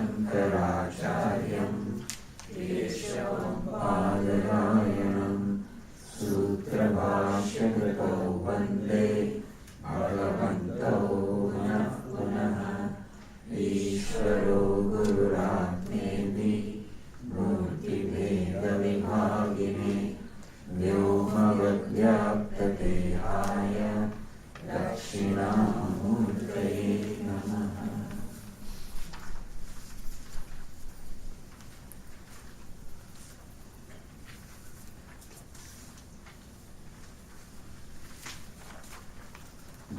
Shankaracharyam Keshavam Badarayanam Sutra Bhashyakrito Vande Bhagavanto Punah Punaha Ishvaro Gururatmeni Murti Veda Vibhagine Vyomavadyaptatehaya Dakshinamurtaye Namaha.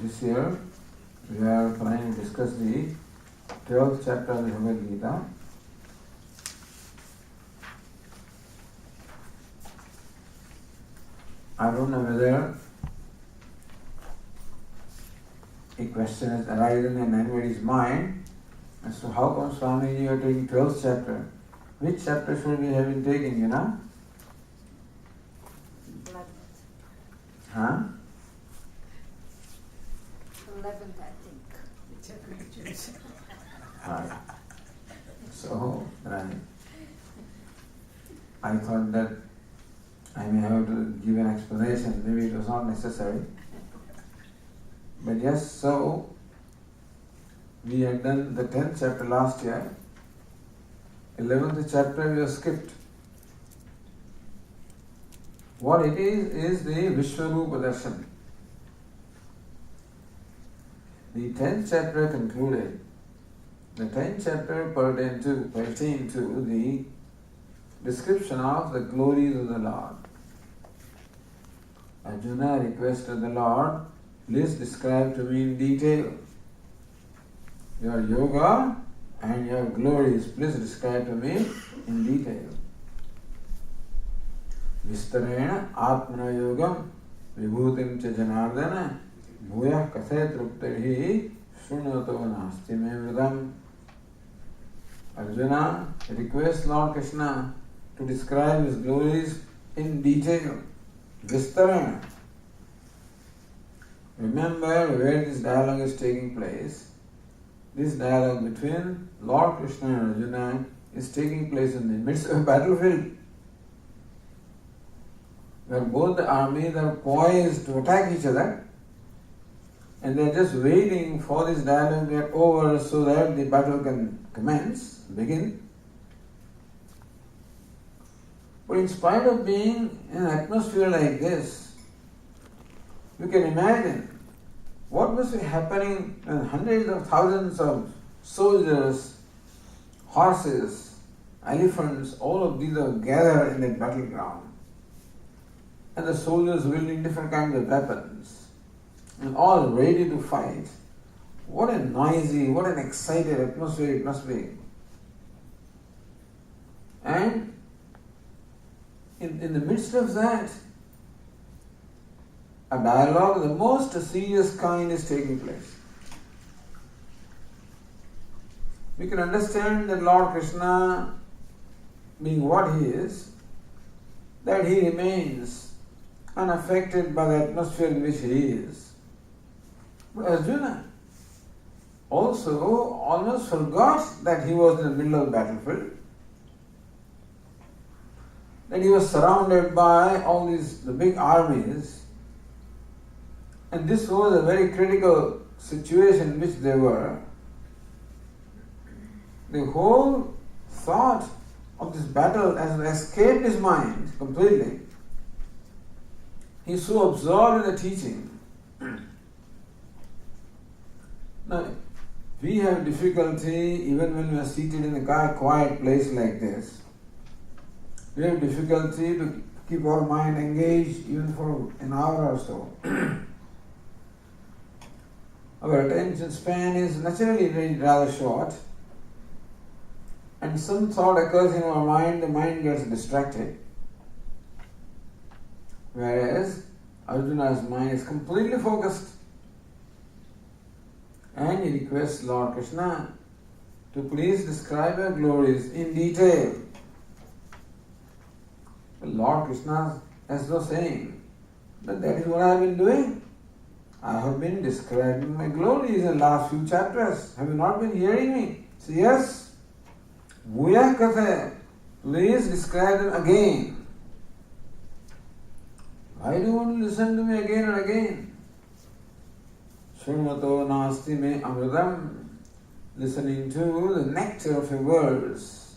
This year we are planning to discuss the 12th chapter of the Bhagavad Gita. I don't know whether a question has arisen in anybody's mind as to how come Swamiji you are taking 12th chapter. Which chapter should we have been taking, you know? 11th. Huh? 11th, I think. Right. So, right. I thought that I may have to give an explanation. Maybe it was not necessary. But yes, so we had done the 10th chapter last year. 11th chapter we have skipped. What it is the Vishwarupa Darshan. The 10th chapter concluded. The 10th chapter pertained to the description of the glories of the Lord. Arjuna requested the Lord, please describe to me in detail your yoga and your glories. Please describe to me in detail. Vistarena Atmana Yogam Vibhutim Cha Janardana Bhuyah Kathet Ruptarhi Shunato Nasti Me Vridam. Arjuna requests Lord Krishna to describe his glories in detail. Vistarena. Remember where this dialogue is taking place. This dialogue between Lord Krishna and Arjuna is taking place in the midst of a battlefield, where both the armies are poised to attack each other, and they are just waiting for this dialogue to get over so that the battle can begin. But in spite of being in an atmosphere like this, you can imagine what must be happening when hundreds of thousands of soldiers, horses, elephants, all of these are gathered in that battleground. And the soldiers wielding different kinds of weapons and all ready to fight. What a noisy, what an excited atmosphere it must be. And in the midst of that, a dialogue of the most serious kind is taking place. We can understand that Lord Krishna, being what he is, that he remains unaffected by the atmosphere in which he is. But Arjuna also almost forgot that he was in the middle of the battlefield, that he was surrounded by all the big armies, and this was a very critical situation in which they were. The whole thought of this battle has escaped his mind completely. He is so absorbed in the teaching. Now, we have difficulty even when we are seated in a quiet place like this. We have difficulty to keep our mind engaged even for an hour or so. Our attention span is naturally rather short, and some thought occurs in our mind, the mind gets distracted. Whereas Arjuna's mind is completely focused, and he requests Lord Krishna to please describe your glories in detail. Lord Krishna, as though saying, that is what I have been doing. I have been describing my glories in the last few chapters. Have you not been hearing me? So yes, Bhuya katha, please describe them again. Why do you want to listen to me again and again? Shrumato nasti me amritam. Listening to the nectar of your words,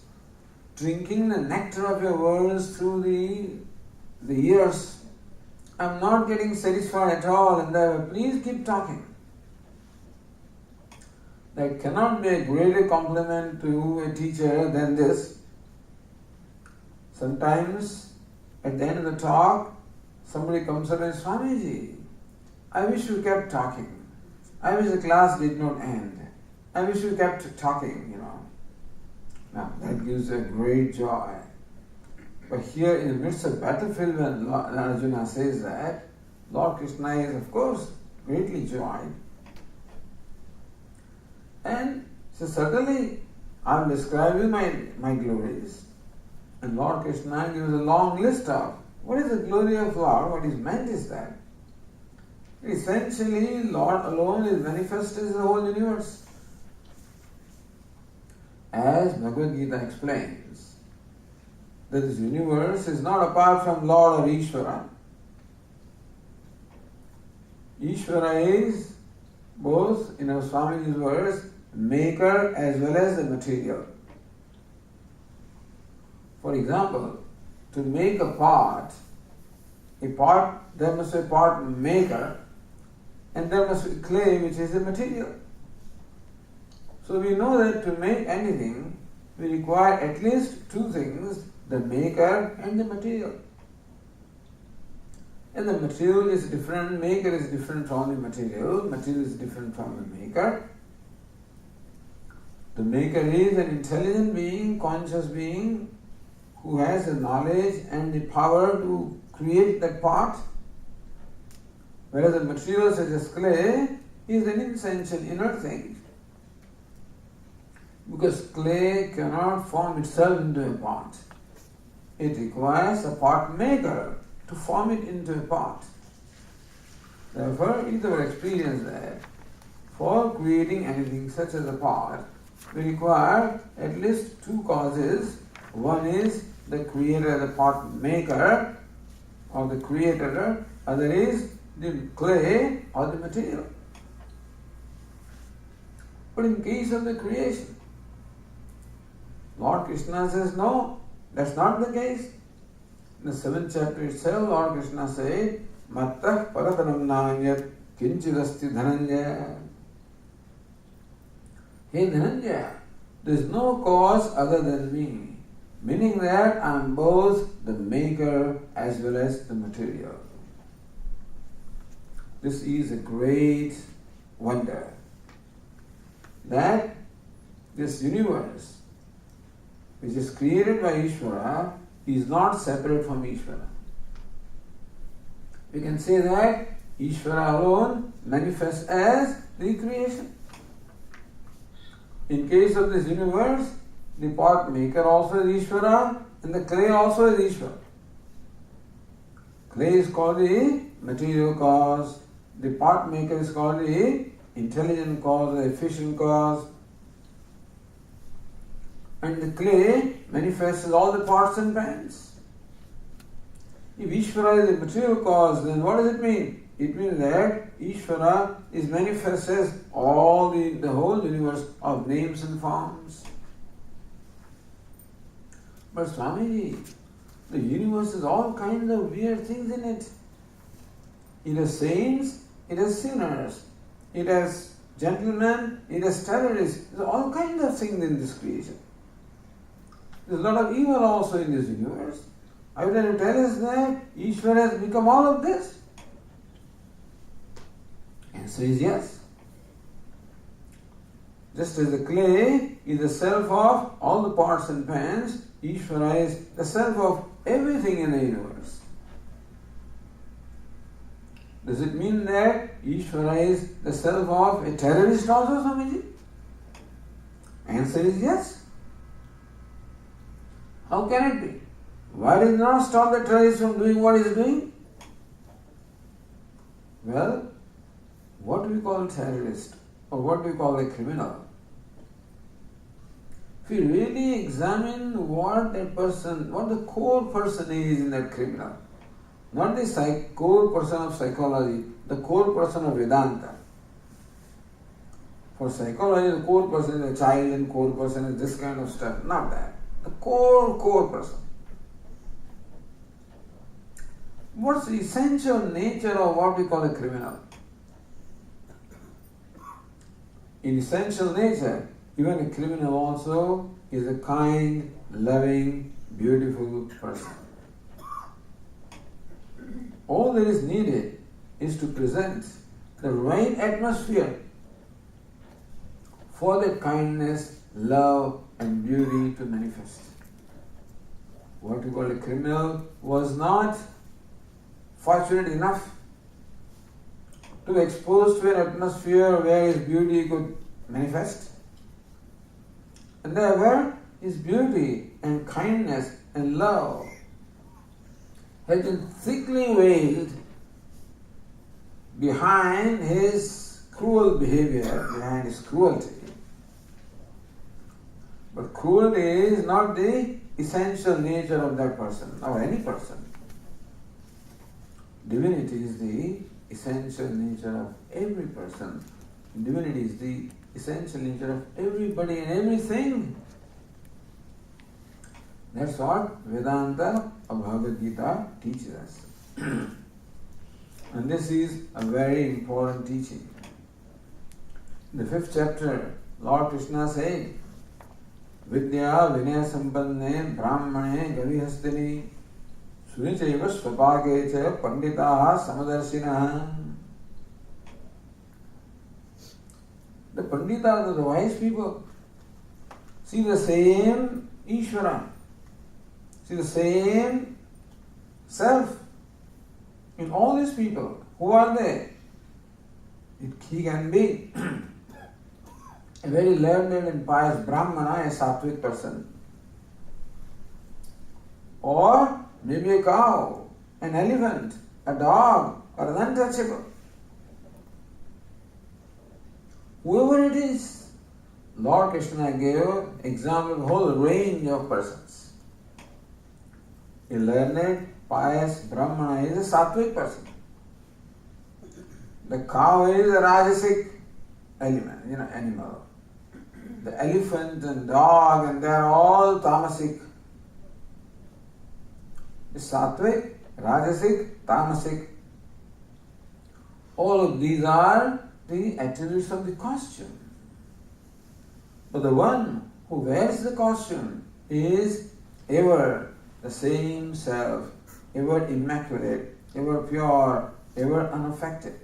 drinking the nectar of your words through the ears. I'm not getting satisfied at all, and please keep talking. There cannot be a greater compliment to a teacher than this. Sometimes, at the end of the talk, somebody comes up and says, Swamiji, I wish you kept talking. I wish the class did not end. I wish we kept talking, Now, that gives a great joy. But here in the midst of battlefield, when Arjuna says that, Lord Krishna is, of course, greatly joyed. And so certainly, I will describe you my glories. And Lord Krishna gives a long list of what is the glory of Lord. What is meant is that essentially, Lord alone is manifest as the whole universe. As Bhagavad Gita explains, that this universe is not apart from Lord or Ishvara. Ishvara is both, in our Swamiji's words, maker as well as the material. For example, to make a pot, there must be a pot maker, and there must be clay, which is the material. So we know that to make anything, we require at least two things, the maker and the material. And the material is different, maker is different from the material is different from the maker. The maker is an intelligent being, conscious being, who has the knowledge and the power to create that pot. Whereas the material such as clay is an insentient, inert thing. Because clay cannot form itself into a pot. It requires a pot maker to form it into a pot. Therefore, it is our experience that for creating anything such as a pot, we require at least two causes. One is the creator, the pot maker, or the creator. Other is the clay or the material. But in case of the creation, Lord Krishna says, no, that's not the case. In the 7th chapter itself, Lord Krishna said, Mattah paratanam nanyat kinchidasti dhananjaya. Hey Dhananjaya, there is no cause other than me. Meaning that I am both the maker as well as the material. This is a great wonder that this universe, which is created by Ishvara, is not separate from Ishvara. We can say that Ishvara alone manifests as the creation. In case of this universe, the pot maker also is Ishvara and the clay also is Ishvara. Clay is called the material cause, the pot maker is called the intelligent cause, the efficient cause, and the clay manifests as all the pots and pans. If Ishvara is the material cause, then what does it mean? It means that Ishvara is manifest as all the whole universe of names and forms. But Swamiji, the universe has all kinds of weird things in it. It has saints, it has sinners, it has gentlemen, it has terrorists. There are all kinds of things in this creation. There's a lot of evil also in this universe. Are you trying to tell us that Ishvara has become all of this? Answer is yes. Just as the clay is the self of all the pots and pans, Ishvara is the self of everything in the universe. Does it mean that Ishvara is the self of a terrorist also, Swamiji? Answer is yes. How can it be? Why did not stop the terrorist from doing what he is doing? Well, what do we call terrorist or what do we call a criminal? If you really examine what that person, what the core person is in that criminal, not the core person of psychology, the core person of Vedanta. For psychology, the core person is a child and core person is this kind of stuff. Not that. The core person. What's the essential nature of what we call a criminal? In essential nature, even a criminal also is a kind, loving, beautiful person. All that is needed is to present the right atmosphere for that kindness, love and beauty to manifest. What we call a criminal was not fortunate enough to be exposed to an atmosphere where his beauty could manifest. And therefore, his beauty and kindness and love has been thickly veiled behind his cruel behavior, behind his cruelty. But cruelty is not the essential nature of that person or any person. Divinity is the essential nature of every person. Divinity is the essential nature of everybody and everything. That's what Vedanta or Bhagavad Gita teaches us. And this is a very important teaching. In the 5th chapter, Lord Krishna said, Vidya Vinaya Sampanne Brahmane Gavihastini Sunichaiva Svapake Panditaha Samadarshina. The Panditas, the wise people, see the same Ishvara, see the same self in all these people. Who are they? He can be a very learned and pious Brahmana, a sattvic person, or maybe a cow, an elephant, a dog, or an untouchable. Whoever it is, Lord Krishna gave example of a whole range of persons. A learned, pious Brahmana is a sattvic person. The cow is a rajasic animal. The elephant and dog, and they are all tamasic. The sattvic, rajasic, tamasic. All of these are the attributes of the costume. But the one who wears the costume is ever the same self, ever immaculate, ever pure, ever unaffected.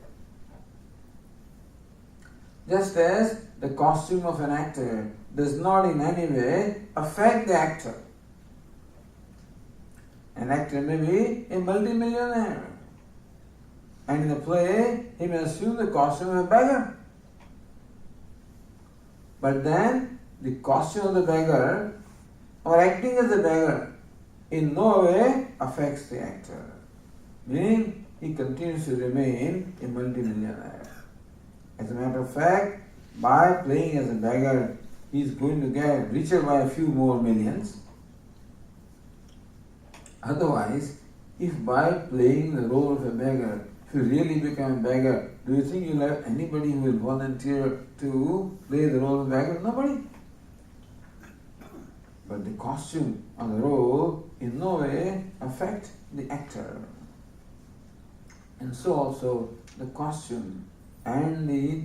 Just as the costume of an actor does not in any way affect the actor. An actor may be a multimillionaire, and in a play he may assume the costume of a beggar. But then the costume of the beggar or acting as a beggar in no way affects the actor, meaning he continues to remain a multimillionaire. As a matter of fact, by playing as a beggar, he is going to get richer by a few more millions. Otherwise, if by playing the role of a beggar, if you really become a beggar, do you think you'll have anybody who will volunteer to play the role of a beggar? Nobody. But the costume or the role in no way affect the actor. And so also the costume and the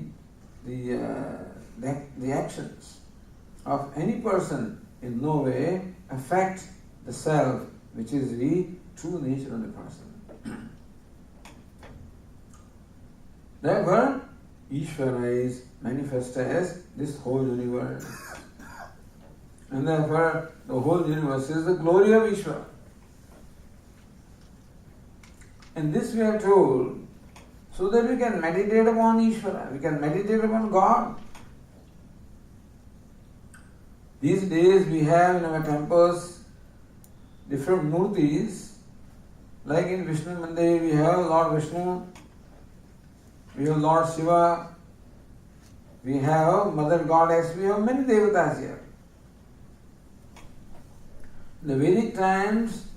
actions of any person in no way affect the self, which is the true nature of the person. Therefore, Ishvara is manifested as this whole universe. And therefore, the whole universe is the glory of Ishvara. And this we are told so that we can meditate upon Ishvara, we can meditate upon God. These days we have in our temples different murtis, like in Vishnu Mandir we have Lord Vishnu, we have Lord Shiva, we have Mother Goddess, we have many devatas here. In the Vedic times,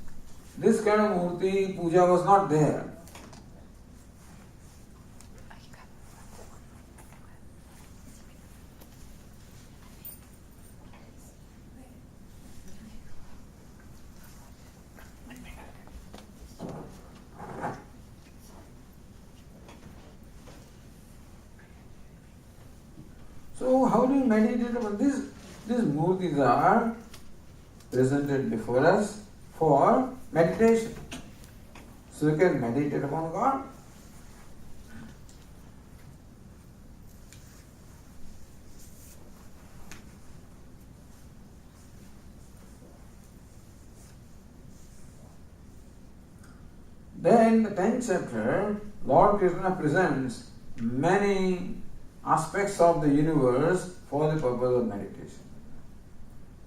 this kind of murti puja was not there. So how do you meditate upon this? These murtis are presented before us for meditation. So you can meditate upon God. Then in the 10th chapter, Lord Krishna presents many aspects of the universe for the purpose of meditation.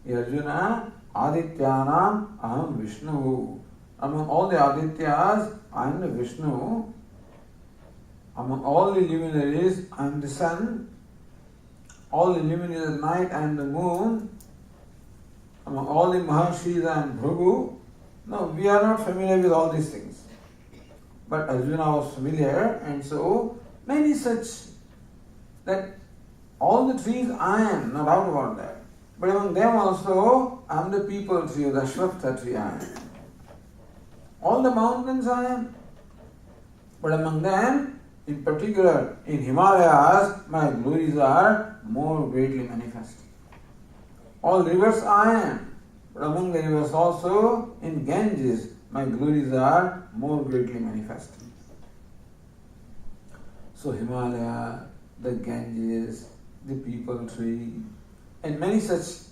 Arjuna, Adityanam Aham Vishnu. Among all the Adityas, I am the Vishnu. Among all the luminaries, I am the sun. All the luminaries at night, I am the moon. Among all the Maharshis, I am Bhrigu. No, we are not familiar with all these things. But Arjuna was familiar, and so many such that all the trees I am, no doubt about that. But among them also, I am the people tree, the Ashwatha tree I am. All the mountains I am. But among them, in particular, in Himalayas, my glories are more greatly manifest. All rivers I am. But among the rivers also, in Ganges, my glories are more greatly manifest. So Himalaya, the Ganges, the people tree, and many such,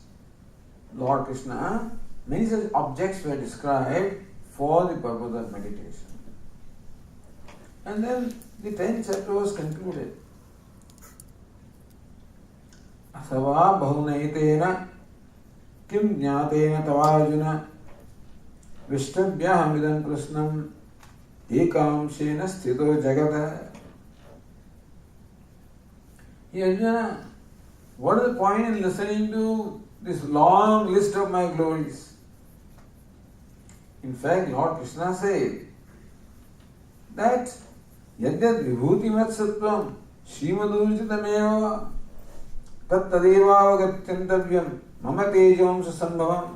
Lord Krishna, many such objects were described for the purpose of meditation. And then the 10th chapter was concluded. Asava bahunaitena kim jnatena tavarjuna vishtabhyahamidam krishnam ekamshena sthito jagata. Arjuna, what is the point in listening to this long list of my glories? In fact, Lord Krishna said that yadyad vibhutimat sattvam srimadurjitameva tat tadevavagatyantavayam mama tejamsa sambhavam.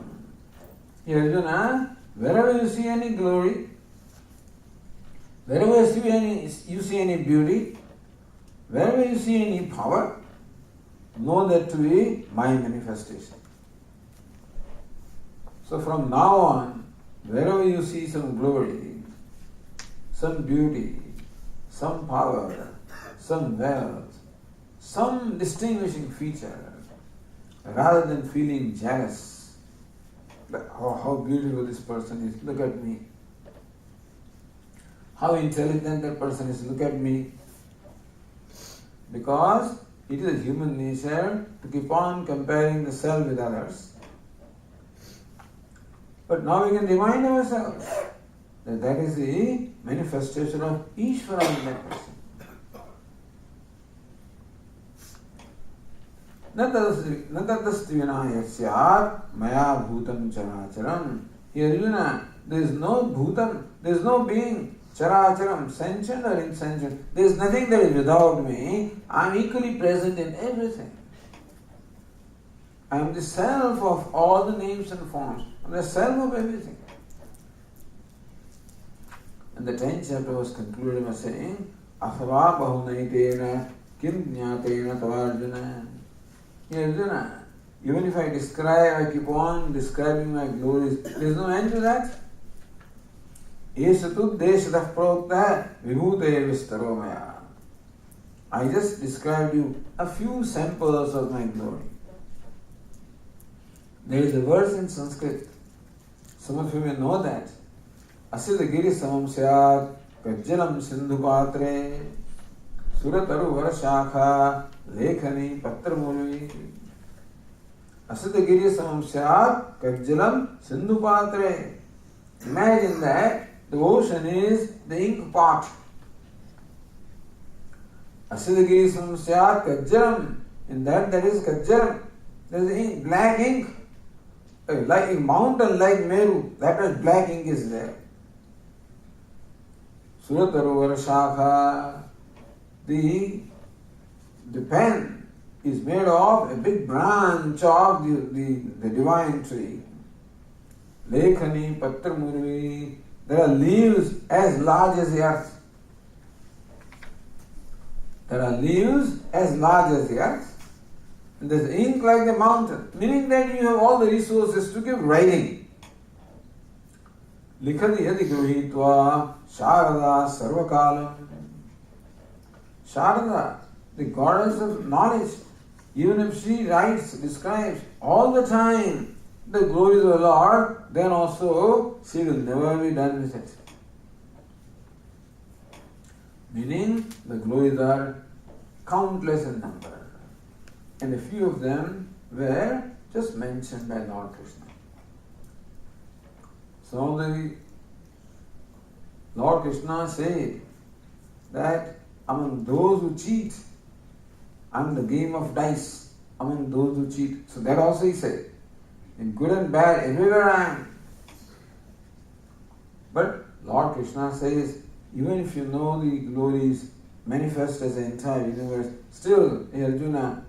Arjuna, wherever you see any glory, wherever you see any beauty, wherever you see any power, know that to be my manifestation. So from now on, wherever you see some glory, some beauty, some power, some wealth, some distinguishing feature, rather than feeling jealous, that, oh, how beautiful this person is, look at me. How intelligent that person is, look at me. Because it is a human nature to keep on comparing the self with others. But now we can remind ourselves that that is the manifestation of Ishvara in that person. Natatasti vinaya syat maya bhutam characharam. Here, Arjuna, there is no bhutam, there is no being, characharam, sentient or insentient. There is nothing that is without me. I am equally present in everything. I am the self of all the names and forms. I am the self of everything. And the 10th chapter was concluded by saying, Ahava bahunaitena kim jnatena tavarjuna. Arjuna, even if I keep on describing my glories, there is no end to that. Esatut deshatah prokta vibhute vistaro maya. I just described you a few samples of my glory. There is a verse in Sanskrit. Some of you may know that. Asidagiri samam syat kajjalam sindhupatre surataru varashakha lekhani patramurvi. Asidagiri samam syat kajjalam sindhupatre. Imagine that the ocean is the ink pot. Asidagiri samam syat kajjalam. In that is kajjalam. There is ink, black ink. like a mountain like Meru, that much black ink is there. Suratarovar Shakha, the pen is made of a big branch of the divine tree. Lekhani, Patramurvi, there are leaves as large as the earth. There are leaves as large as the earth. And there's ink like the mountain, meaning that you have all the resources to give writing. Likhati yadi gruhitva Sharada Sarvakalam. Sharada, the goddess of knowledge, even if she writes, describes all the time the glories of the Lord, then also she will never be done with it. Meaning the glories are countless in number. And a few of them were just mentioned by Lord Krishna. So the Lord Krishna said that among those who cheat, I'm the game of dice among those who cheat. So that also he said. In good and bad, everywhere I am. But Lord Krishna says, even if you know the glories manifest as the entire universe, still, hey Arjuna,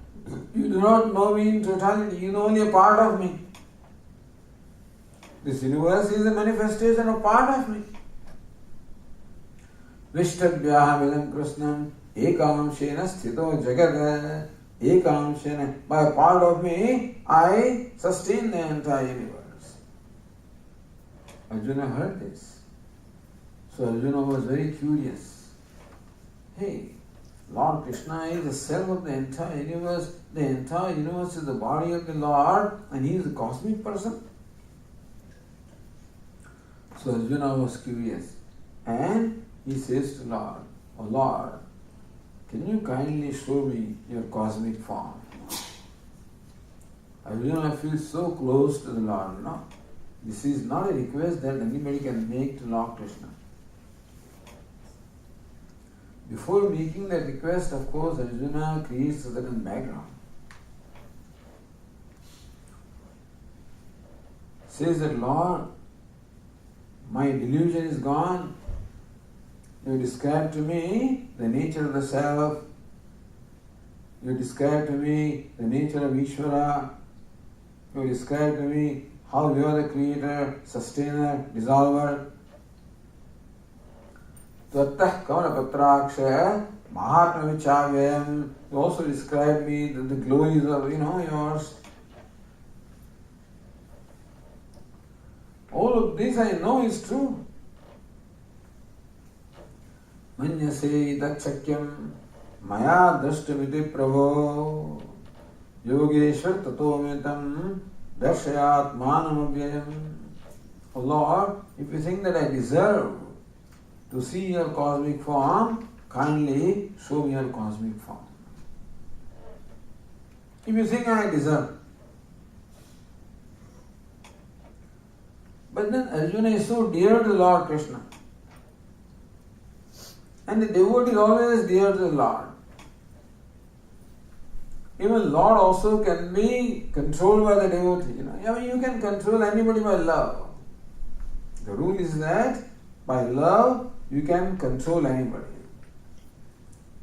you do not know me in totality, you know only a part of me. This universe is a manifestation of part of me. Vishtadvyah vidam krishnam ekamshena sthito jagad ekamshena. By a part of me, I sustain the entire universe. Arjuna heard this. So Arjuna was very curious. Hey, Lord Krishna is the self of the entire universe. The entire universe is the body of the Lord, and he is the cosmic person. So Arjuna was curious, and he says to Lord, "Oh Lord, can you kindly show me your cosmic form?" Arjuna feels so close to the Lord. No, this is not a request that anybody can make to Lord Krishna. Before making that request, of course, Arjuna creates a certain background. Says that, Lord, my delusion is gone. You described to me the nature of the self. You described to me the nature of Ishvara. You described to me how you are the creator, sustainer, dissolver. Tvattah Kamalapatraksha Mahatma Vichavyam. You also described me the glories of yours. All of this I know is true. Manyase dachakyam maya drashtamiti prabho yogeshwar tatomitam darshayat manamabhyayam. Oh Lord, if you think that I deserve to see your cosmic form, kindly show me your cosmic form. If you think I deserve. But then Arjuna is so dear to Lord Krishna. And the devotee is always dear to the Lord. Even Lord also can be controlled by the devotee. You can control anybody by love. The rule is that by love you can control anybody.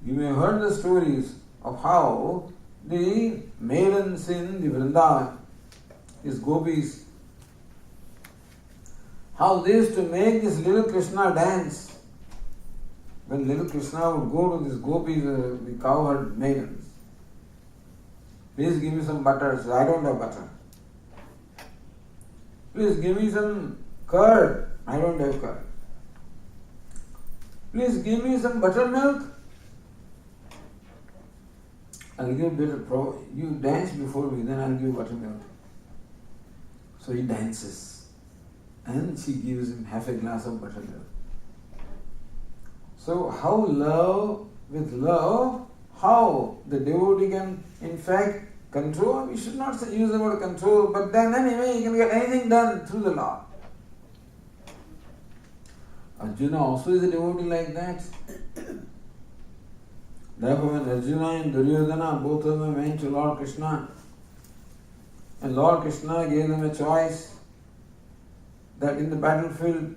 You may have heard the stories of how the maidens in the Vrindavan, these gopis, how they used to make this little Krishna dance. When little Krishna would go to these gopis, the cowherd maidens, please give me some butter. So I don't have butter. Please give me some curd. I don't have curd. Please give me some buttermilk. I'll give better. You dance before me, then I'll give buttermilk. So he dances, and she gives him half a glass of buttermilk. So how love with love, how the devotee can in fact control? We should not use the word control, but then anyway you can get anything done through the Lord. Arjuna also is a devotee like that. Therefore when Arjuna and Duryodhana, both of them went to Lord Krishna And Lord Krishna gave them a choice that in the battlefield,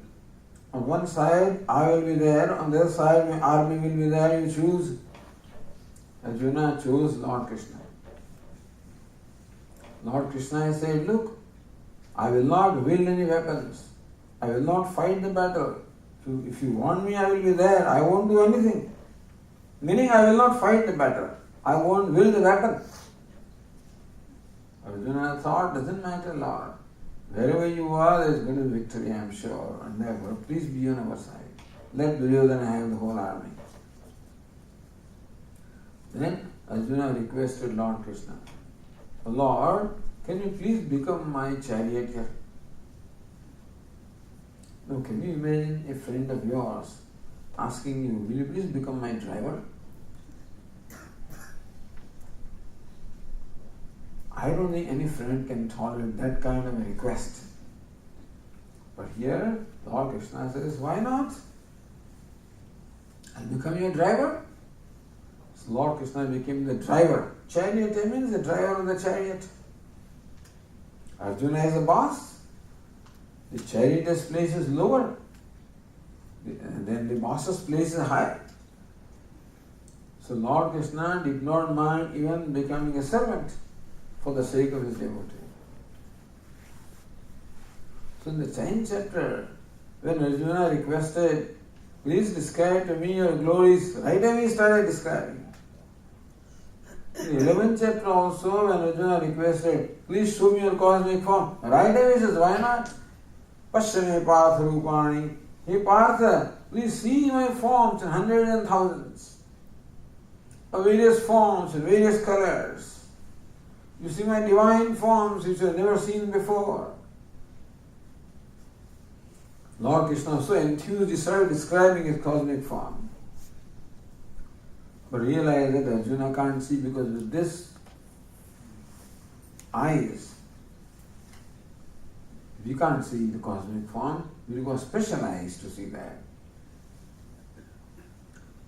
on one side I will be there, on the other side my army will be there, you choose. Arjuna chose Lord Krishna. Lord Krishna said, look, I will not wield any weapons. I will not fight the battle. If you want me, I will be there. I won't do anything. Meaning, I will not fight the battle. I won't wield the weapon. Arjuna thought, doesn't matter, Lord. Wherever you are, there is going to be victory, I am sure. And therefore, please be on our side. Let Duryodhana have the whole army. Then Arjuna requested Lord Krishna, Lord, can you please become my charioteer? Now, can you imagine a friend of yours asking you, will you please become my driver? I don't think any friend can tolerate that kind of a request. But here, Lord Krishna says, why not? I'll become your driver. So Lord Krishna became the driver. Charioteer means the driver of the chariot. Arjuna is a boss. The charioteer's place is lower. Then the boss's place is higher. So Lord Krishna did not mind even becoming a servant for the sake of his devotee. So in the 10th chapter, when Arjuna requested, please describe to me your glories, right away he started describing. In the 11th chapter also, when Arjuna requested, please show me your cosmic form, right away he says, why not? Pashyame Partha Rupani. Hey Partha, please see my forms in hundreds and thousands of various forms and various colors. You see my divine forms which you have never seen before. Lord Krishna was so enthused, he started describing his cosmic form. But realized that Arjuna can't see because with this eyes, we can't see the cosmic form, we require special eyes to see that.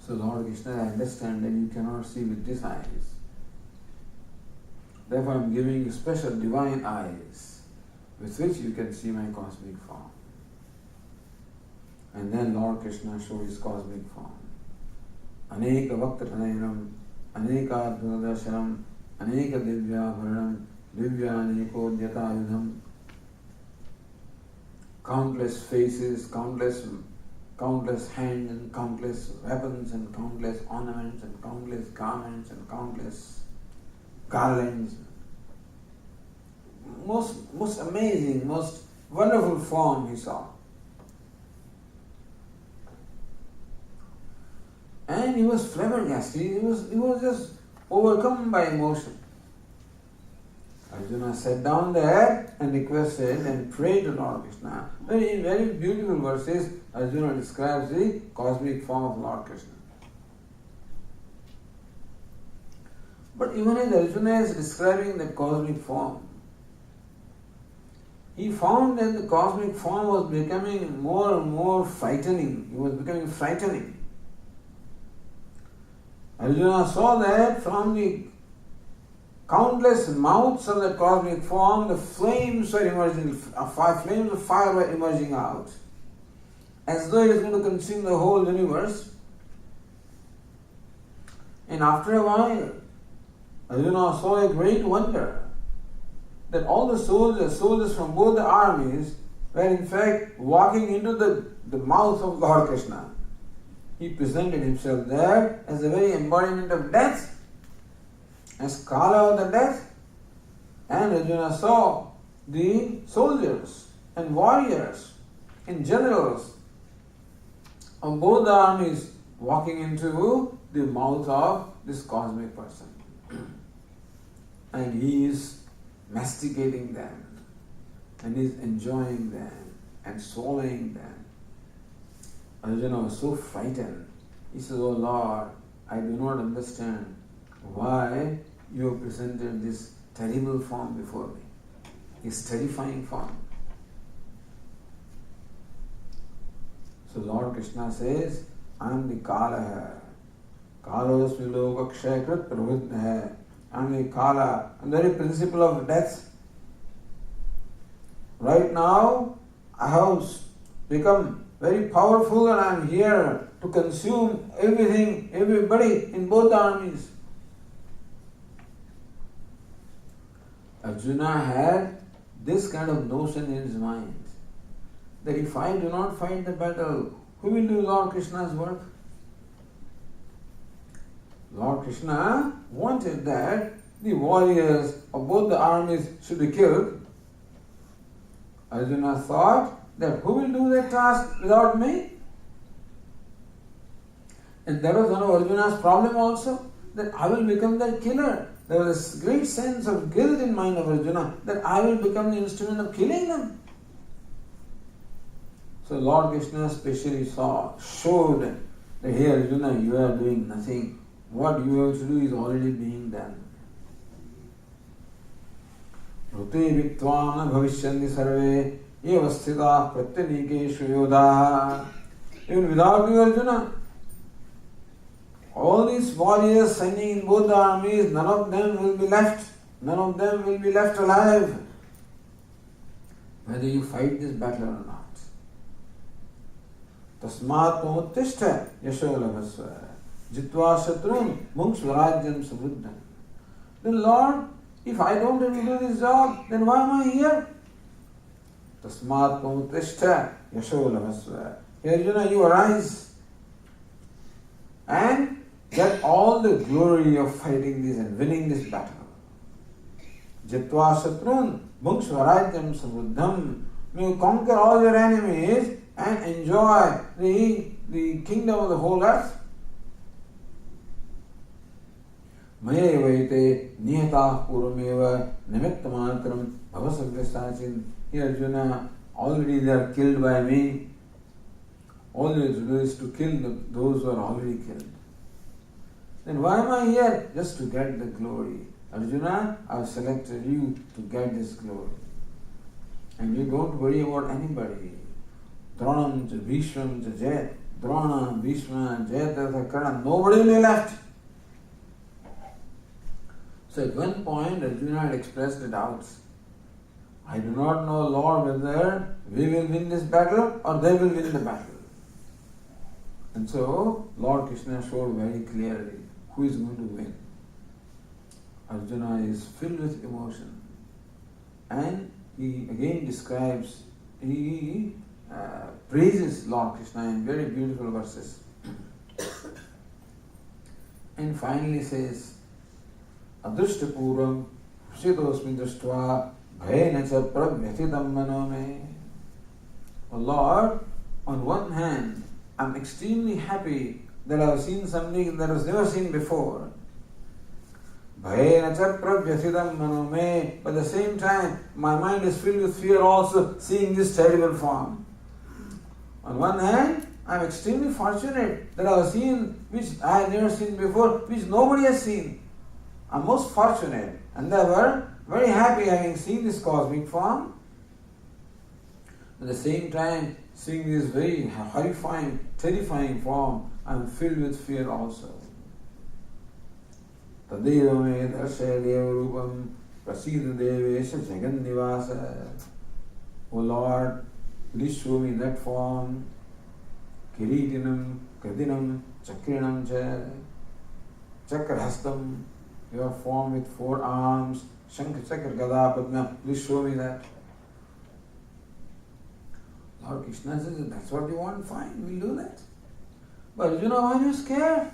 So Lord Krishna, I understand that you cannot see with these eyes. Therefore I am giving you special divine eyes with which you can see my cosmic form. And then Lord Krishna showed his cosmic form. Aneka Vaktratanayanam, Aneka Adhuradarshanam, Aneka Divya Bharanam, Divya Aneko Dhyatayudham. Countless faces, countless hands and countless weapons and countless ornaments and countless garments and countless garlands. Most amazing, most wonderful form he saw. And he was flabbergasted. He was just overcome by emotion. Arjuna sat down there and requested and prayed to Lord Krishna. In very beautiful verses, Arjuna describes the cosmic form of Lord Krishna. But even as Arjuna is describing the cosmic form, he found that the cosmic form was becoming more and more frightening. He was becoming frightening. Arjuna saw that from the countless mouths of the cosmic form, the flames were emerging, flames of fire were emerging out, as though it is going to consume the whole universe. And after a while, Arjuna saw a great wonder that all the soldiers from both the armies were in fact walking into the mouth of Lord Krishna. He presented himself there as the very embodiment of death, as Kala of the death. And Arjuna saw the soldiers and warriors and generals of both the armies walking into the mouth of this cosmic person. And he is masticating them, and he is enjoying them and swallowing them. Arjuna was so frightened. He says, "Oh Lord, I do not understand why you have presented this terrible form before me, this terrifying form." So Lord Krishna says, "I am the Kala. Kalosmi loka kshayakrit pravriddha. I am the Kala. I am the very principle of death. right now I have become very powerful and I am here to consume everything, everybody in both armies. Arjuna had this kind of notion in his mind, that if I do not fight the battle, who will do Lord Krishna's work? Lord Krishna wanted that the warriors of both the armies should be killed. Arjuna thought that who will do that task without me? And that was one of Arjuna's problem also, that I will become that killer. There was a great sense of guilt in mind of Arjuna, that I will become the instrument of killing them. So Lord Krishna specially showed that, hey Arjuna, you are doing nothing. What you have to do is already being done. Rute vitvam bhavishyandi sarve eva sthita pratyanikeshu yodha. Even without you, Arjuna, all these warriors standing in both the armies, none of them will be left. None of them will be left alive, whether you fight this battle or not. Tasmat pamuttishta yasho labhasva jitva shatrun bhung swarajyam samruddham. Then Lord, if I don't have to do this job, then why am I here? Tasmat pamuttishta yasho labhasva. Hey Arjuna, you arise and get all the glory of fighting this and winning this battle. Jitva shatrun bhung swarajyam samruddham. May you conquer all your enemies and enjoy the kingdom of the whole earth. Maya vaite niyatah purameva nimittamatram bhavasagvasachin. Here Arjuna, already they are killed by me. All you have to do is to kill those who are already killed. Then why am I here? Just to get the glory. Arjuna, I have selected you to get this glory. And you don't worry about anybody. Dronam, Bhishmam, Jayat, Drona, Bhishma, Jayat, Karna, nobody will be left. So at one point Arjuna had expressed the doubts. I do not know, Lord, whether we will win this battle or they will win the battle. And so Lord Krishna showed very clearly who is going to win. Arjuna is filled with emotion. And he again describes, he praises Lord Krishna in very beautiful verses. And finally says, Adrishtapuram Shitosmi Drishtva Bhayena cha Prabhyathitam Mano Me. Oh Lord, on one hand, I'm extremely happy that I've seen something that was never seen before. Bhayena cha Prabhyathitam Mano Me. But at the same time, my mind is filled with fear also, seeing this terrible form. On one hand, I'm extremely fortunate that I have seen which I have never seen before, which nobody has seen. I'm most fortunate, and therefore very happy having seen this cosmic form. At the same time, seeing this very horrifying, terrifying form, I'm filled with fear also. Tadeva me darshaya deva rupam prasida devesha jagan nivasa. O Lord, please show me that form. Kiritinam, Kadinam, Chakrinam cha, Chakrahastam, your form with 4 arms, Shankha Chakra Gada Padma, please show me that. Lord Krishna says, that's what you want, fine, we'll do that. But Arjuna, why are you scared?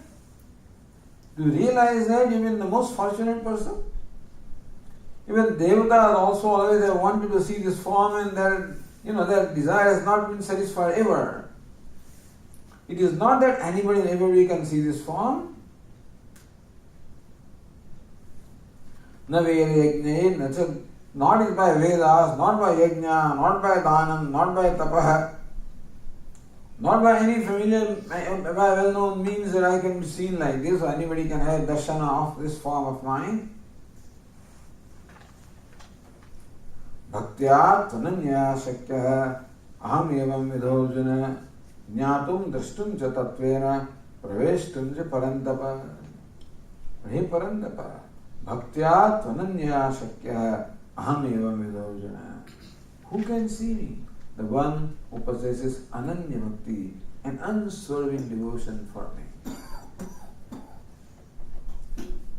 Do you realize that you've been the most fortunate person? Even Devatas also always have wanted to see this form, and their desire has not been satisfied ever. It is not that anybody and everybody can see this form. Na Veda Yajna, not by Vedas, not by Yajna, not by Dhanam, not by Tapaha, not by any familiar, by well-known means that I can be seen like this, or anybody can have darshana of this form of mine. Bhaktya tvananya shakya aham evam vidhojana jnatum drashtum cha tatvena praveshtum cha parantapa. Hey Parantapa, Bhaktya tvananya shakya aham evam vidhojana. Who can see me? The one who possesses Ananya Bhakti, an unswerving devotion for me.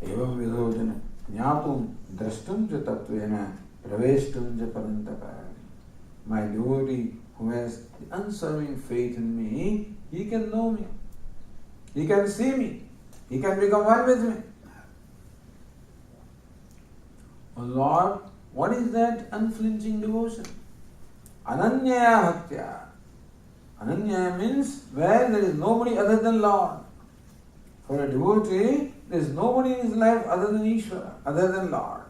Evam vidhodana jnatum drashtum ca tattvena praveshtum ca parantapa. My devotee who has the unswerving faith in me, he can know me. He can see me. He can become one with me. Oh Lord, what is that unflinching devotion? Ananyaya bhaktya. Ananya means where there is nobody other than Lord. For a devotee, there is nobody in his life other than Ishvara, other than Lord.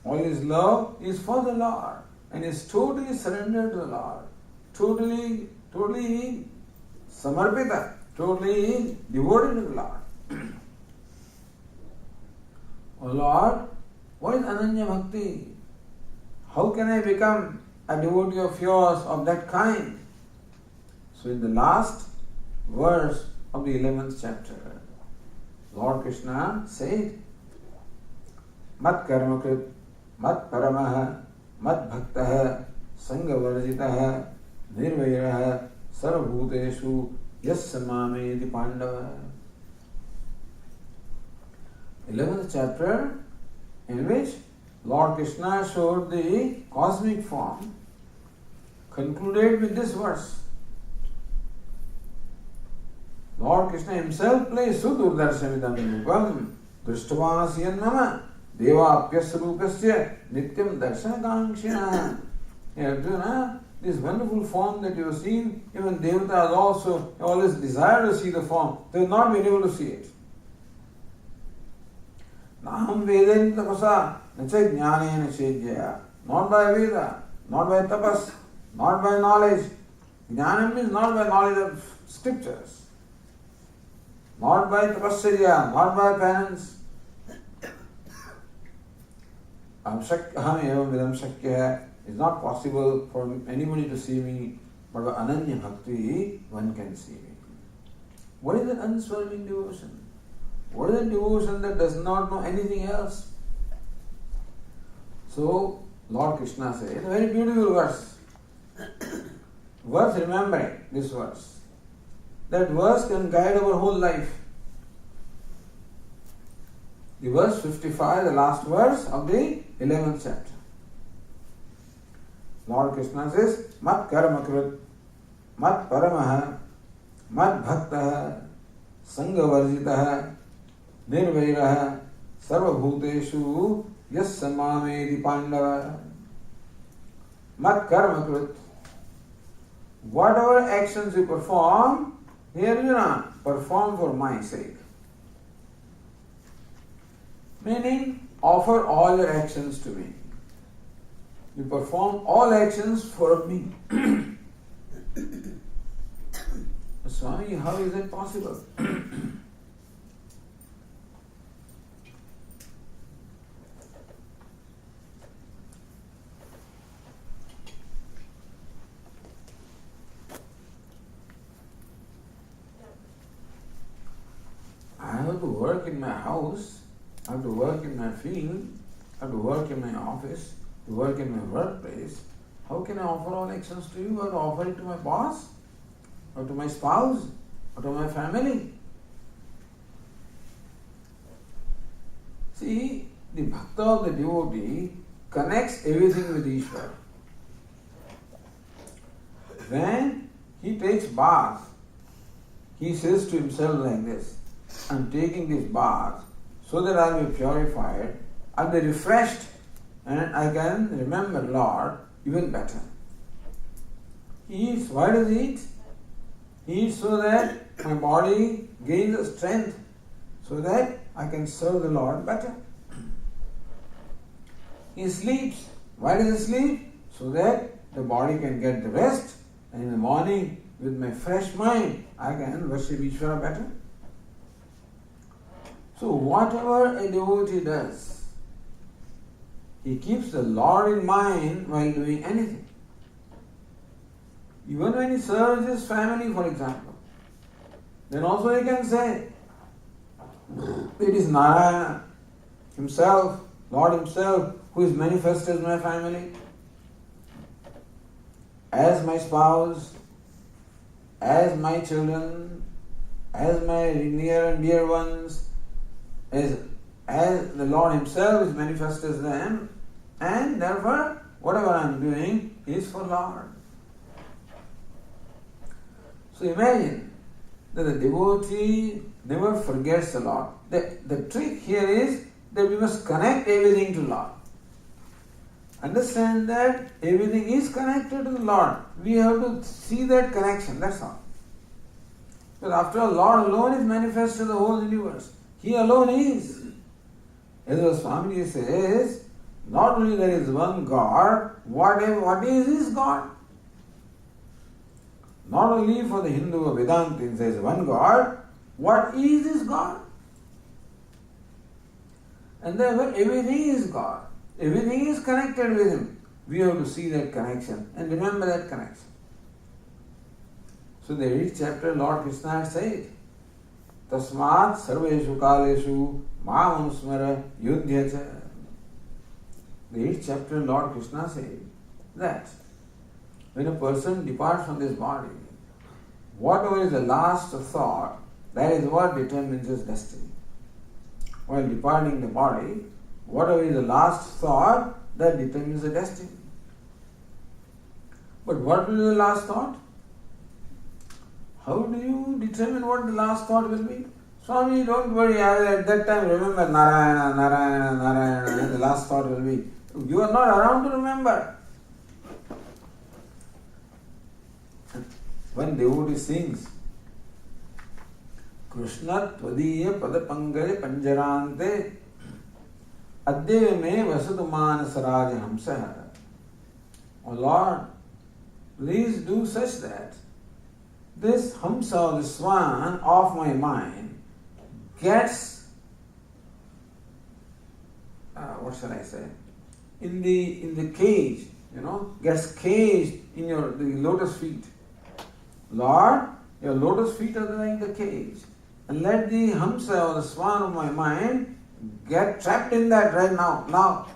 All his love is for the Lord and is totally surrendered to the Lord. Totally samarpita, totally devoted to the Lord. Oh Lord, what is Ananya Bhakti? How can I become a devotee of yours of that kind? So in the last verse of the 11th chapter, Lord Krishna said, Mat karmakrit, mat paramaha, mat bhaktaha, sanga varjitaha, nirvairaha, sarvabhuteshu, yassamameti pandava. 11th chapter, in which Lord Krishna showed the cosmic form, concluded with this verse. Lord Krishna himself plays Sudurdarshamidam Rupam Drishtavanasyan Mama Devapyasya Rupasya Nityam Darshanakankshina. Arjuna, this wonderful form that you have seen, even Devatas also always desire to see the form. They have not been able to see it. Naham Veden Tapasa Nacha Jnanena Chejya. Not by Veda, not by tapas, not by knowledge. Jnana means not by knowledge of scriptures. Not by tapasya, not by penance. Aham evam vidam shakya. It's not possible for anybody to see me, but by Ananya Bhakti, one can see me. What is an unswerving devotion? What is a devotion that does not know anything else? So, Lord Krishna says, a very beautiful verse. Worth remembering, this verse. That verse can guide our whole life. The verse 55, the last verse of the 11th chapter. Lord Krishna says, Mat karmakrit, mat paramaha, mat bhaktaha, sanga varjitaha, nirvairaha, sarvabhuteshu, yassamameti pandava. Mat karmakrit. Whatever actions you perform, here you know, perform for my sake. Meaning, offer all your actions to me. You perform all actions for me. Swami, how is that possible? I have to work in my house, I have to work in my field, I have to work in my office, to work in my workplace. How can I offer all actions to you? I have to offer it to my boss, or to my spouse, or to my family. See, the bhakta of the devotee connects everything with Ishvara. When he takes bath, he says to himself like this, I am taking this bath so that I will be purified, I will be refreshed, and I can remember Lord even better. He eats. Why does he eat? He eats so that my body gains the strength, so that I can serve the Lord better. He sleeps. Why does he sleep? So that the body can get the rest, and in the morning, with my fresh mind, I can worship Ishvara better. So whatever a devotee does, he keeps the Lord in mind while doing anything. Even when he serves his family, for example, then also he can say, it is Narayana himself, Lord himself, who is manifest as my family. as my spouse, as my children, as my near and dear ones, as the Lord Himself is manifest as them, and therefore whatever I am doing is for Lord. So imagine that the devotee never forgets the Lord. The trick here is that we must connect everything to Lord. Understand that everything is connected to the Lord. We have to see that connection, that's all. But after all, Lord alone is manifest to the whole universe. He alone is. As the Swami says, not only there is one God, what is God. Not only for the Hindu or Vedantin there is one God, what is this God? And therefore everything is God. Everything is connected with Him. We have to see that connection and remember that connection. So the 8th chapter, Lord Krishna said, Tasmat sarveshu kaleshu mam anusmara yudhyacha. The 8th chapter, Lord Krishna said that when a person departs from this body, whatever is the last thought, that is what determines his destiny. While departing the body, whatever is the last thought, that determines the destiny. But what will be the last thought? How do you determine what the last thought will be? Swami, don't worry, I will at that time remember Narayana, Narayana, Narayana, and the last thought will be. You are not around to remember. One devotee sings, Krishna tvadiya padapangale panjarante addev me vasatu manasaraja hamsaha. O Lord, please do such that this hamsa, the swan of my mind, gets, what shall I say, in the cage, gets caged in the lotus feet. Lord, your lotus feet are like the cage, and let the hamsa or the swan of my mind get trapped in that right now.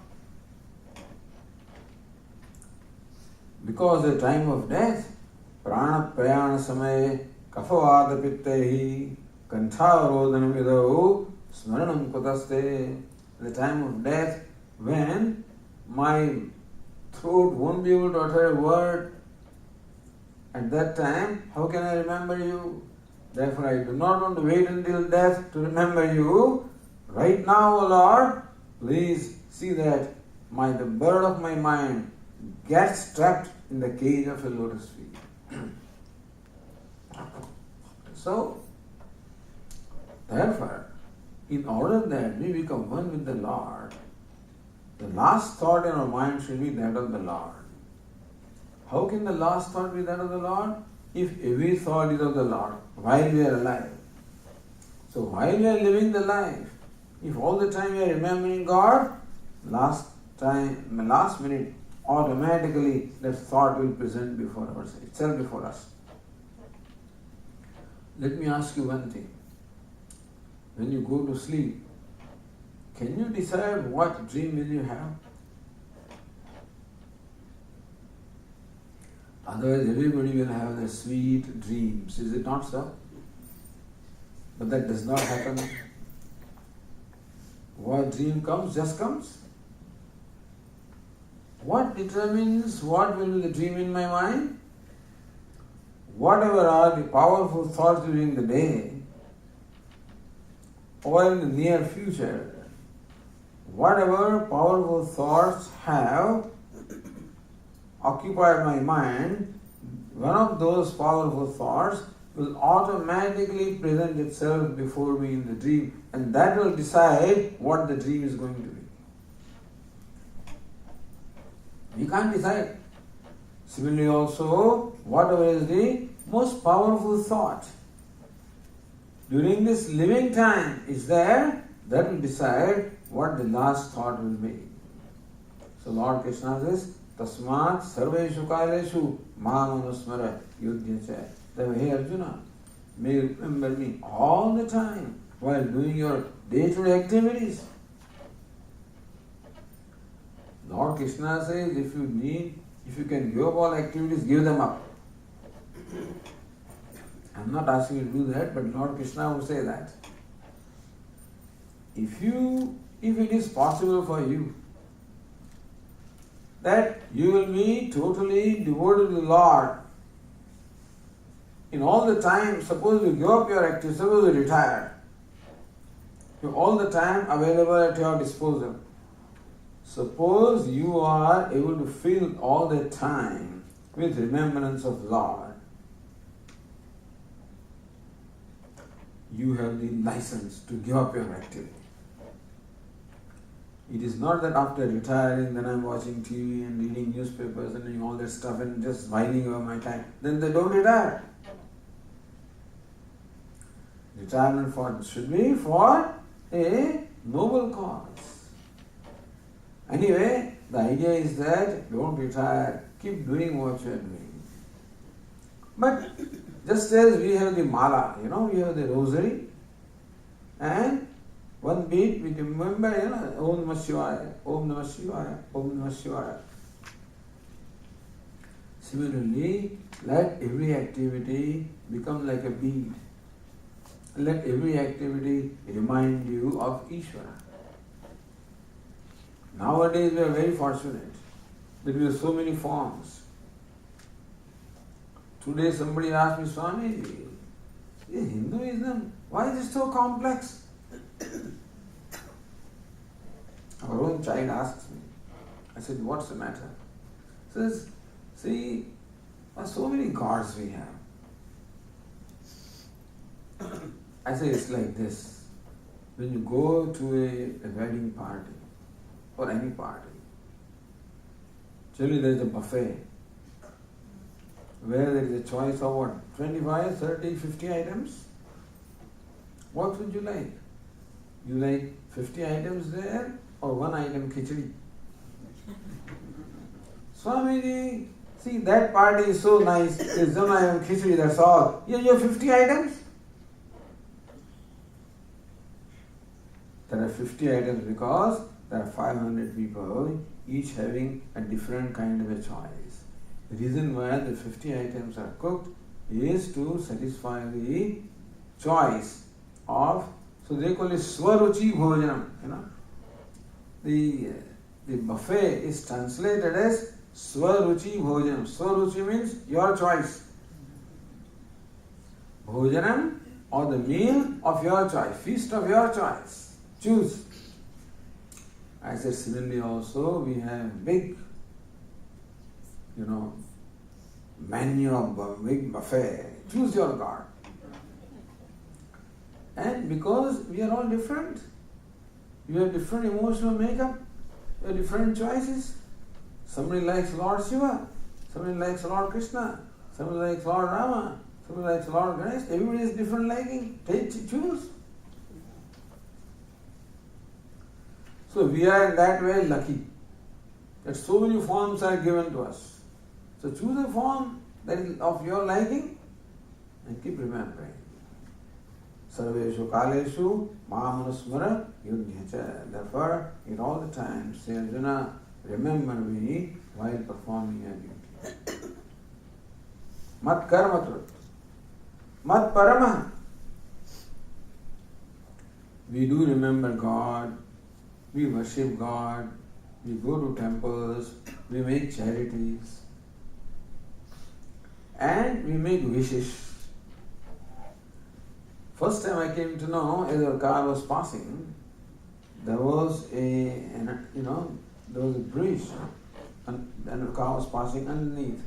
Because the time of death, prana prayana samaye kafavada pittahi kantharodhanam vidau smaranam kutaste. The time of death, when my throat won't be able to utter a word, at that time, how can I remember you? Therefore, I do not want to wait until death to remember you. Right now, O Lord, please see that the bird of my mind gets trapped in the cage of a lotus feet. So, therefore, in order that we become one with the Lord, the last thought in our mind should be that of the Lord. How can the last thought be that of the Lord? If every thought is of the Lord while we are alive. So while we are living the life, if all the time we are remembering God, last minute, automatically that thought will present itself before us. Let me ask you one thing. When you go to sleep, can you decide what dream will you have? Otherwise, everybody will have their sweet dreams. Is it not so? But that does not happen. What dream comes, just comes. What determines what will be the dream in my mind? Whatever are the powerful thoughts during the day, or in the near future, whatever powerful thoughts have occupied my mind, one of those powerful thoughts will automatically present itself before me in the dream, and that will decide what the dream is going to be. We can't decide. Similarly also, whatever is the most powerful thought during this living time is there, that will decide what the last thought will be. So Lord Krishna says, Tasmat sarveshu kaleshu mam anusmara yudhyacha. Therefore, hey Arjuna, may you remember me all the time while doing your day-to-day activities. Lord Krishna says, if you need If you can give up all activities, give them up. I'm not asking you to do that, but Lord Krishna would say that. If it is possible for you that you will be totally devoted to the Lord in all the time, suppose you give up your activity, suppose you retire, you have all the time available at your disposal. Suppose you are able to fill all the time with remembrance of Lord, you have the license to give up your activity. It is not that after retiring, then I'm watching TV and reading newspapers and doing all that stuff and just whining over my time. Then they don't retire. Retirement should be for a noble cause. Anyway, the idea is that don't retire, keep doing what you are doing. But just as we have the mala, we have the rosary, and one beat we remember, Om Namah Shivaya, Om Namah Shivaya, Om Namah Shivaya. Similarly, let every activity become like a bead. Let every activity remind you of Ishvara. Nowadays we are very fortunate that we have so many forms. Today somebody asked me, Swami, is Hinduism, why is it so complex? Our own child asks me. I said, what's the matter? He says, see, so many gods we have. I say, it's like this. When you go to a wedding party, or any party, generally there is a buffet, where there is a choice of what? 25, 30, 50 items? What would you like? You like 50 items there or one item khichdi? Swamiji, see that party is so nice, there's one item khichdi, that's all. You have 50 items? There are 50 items because there are 500 people, each having a different kind of a choice. The reason why the 50 items are cooked is to satisfy the choice of, so they call it Swaruchi Bhojanam. The buffet is translated as Swaruchi Bhojanam. Swaruchi means your choice. Bhojanam, or the meal of your choice, feast of your choice. Choose. I said similarly also we have big, menu of big buffet. Choose your God. And because we are all different, we have different emotional makeup, we have different choices. Somebody likes Lord Shiva, somebody likes Lord Krishna, somebody likes Lord Rama, somebody likes Lord Ganesh. Everybody has different liking. Choose. So we are in that way lucky that so many forms are given to us. So choose a form that is of your liking and keep remembering. Sarveshu kaleshu mamanusmara yudhyacha. Therefore, in all the times, say Arjuna, remember me while performing your duty. Mat karma trut. Mat parama. We do remember God. We worship God, we go to temples, we make charities, and we make wishes. First time I came to know, as a car was passing, there was a bridge, and a car was passing underneath.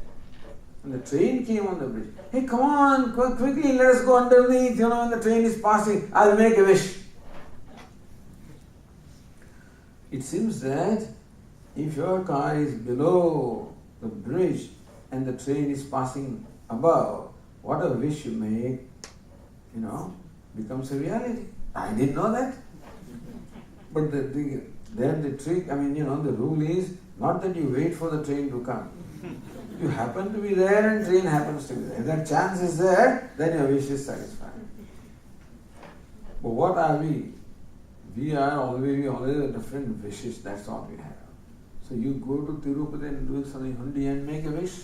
And the train came on the bridge. Hey, come on, quickly, let us go underneath, when the train is passing, I'll make a wish. It seems that if your car is below the bridge and the train is passing above, whatever wish you make, becomes a reality. I didn't know that. But the trick, the rule is not that you wait for the train to come. You happen to be there and train happens to be there. If that chance is there, then your wish is satisfied. But what are we? We always have different wishes, that's all we have. So you go to Tirupati and do something hundi and make a wish.